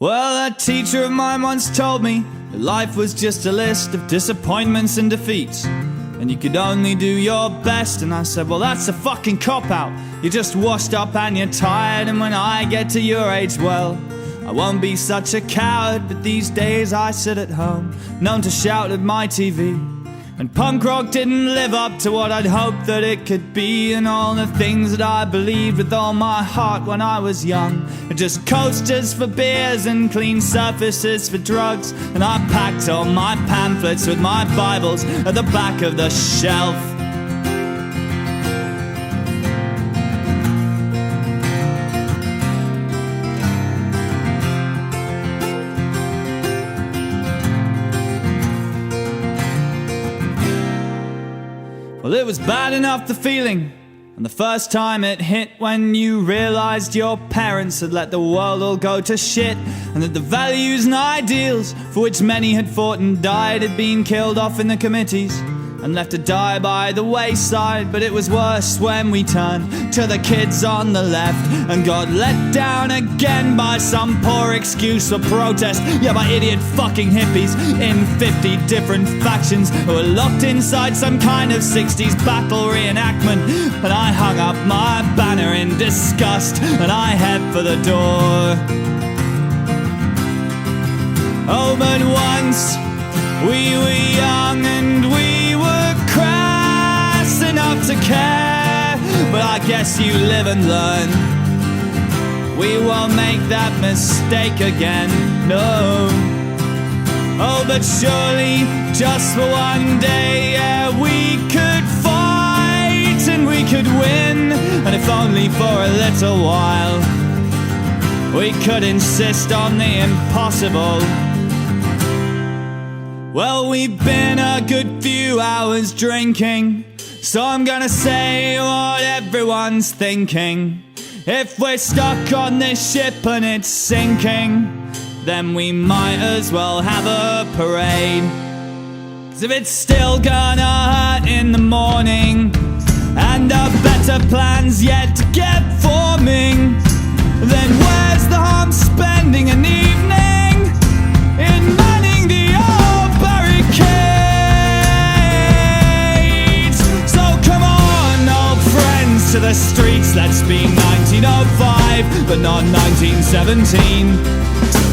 Well, a teacher of mine once told me that life was just a list of disappointments and defeats, and you could only do your best. And I said, well, that's a fucking cop-out. You're just washed up and you're tired, and when I get to your age, well, I won't be such a coward. But these days I sit at home, known to shout at my TV, and punk rock didn't live up to what I'd hoped that it could be. And all the things that I believed with all my heart when I was young are just coasters for beers and clean surfaces for drugs. And I packed all my pamphlets with my Bibles at the back of the shelf. Well, it was bad enough, the feeling, and the first time it hit when you realized your parents had let the world all go to shit, and that the values and ideals for which many had fought and died had been killed off in the committees and left to die by the wayside. But it was worse when we turned to the kids on the left and got let down again by some poor excuse for protest. Yeah, by idiot fucking hippies in 50 different factions who were locked inside some kind of 60s battle reenactment. And I hung up my banner in disgust and I head for the door. Oh, but once we were young and we were crass enough to care. But I guess you live and learn. We won't make that mistake again, no. Oh, but surely just for one day, yeah, we could fight and we could win. And if only for a little while, we could insist on the impossible. Well, we've been a good few hours drinking, so I'm gonna say what everyone's thinking. If we're stuck on this ship and it's sinking, then we might as well have a parade. 'Cause if it's still gonna hurt in the morning and a better plan's yet to get forming, then where's the harm spending an evening in manning the old barricades? So come on, old friends, to the streets. Let's be 1905, but not 1917.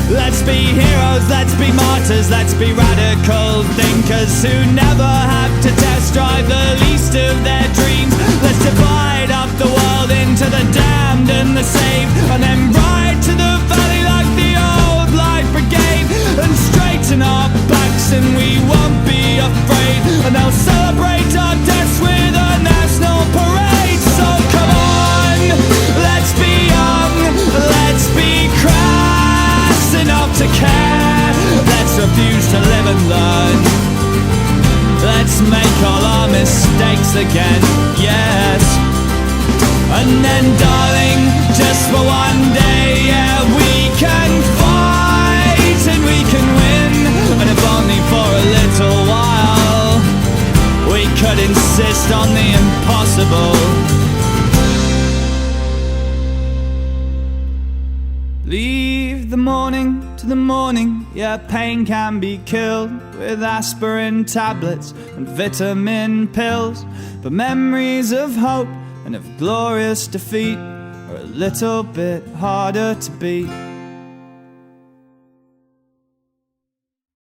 Let's be heroes, let's be martyrs, let's be radical thinkers who never have to test drive the least of their dreams. Let's divide up the world into the damned and the saved, and then ride to the valley like the old Light Brigade, and straighten our backs and we won't be afraid, and they'll celebrate our deaths with a national parade. So come on, let's be young, let's be crass enough to care. Let's refuse to live and learn. Let's make all our mistakes again, yes. And then darling, just for one day, yeah, we can fight and we can win. And if only for a little while, we could insist on the impossible. Leave the morning to the morning, yeah, pain can be killed with aspirin tablets and vitamin pills. But memories of hope and of glorious defeat are a little bit harder to beat.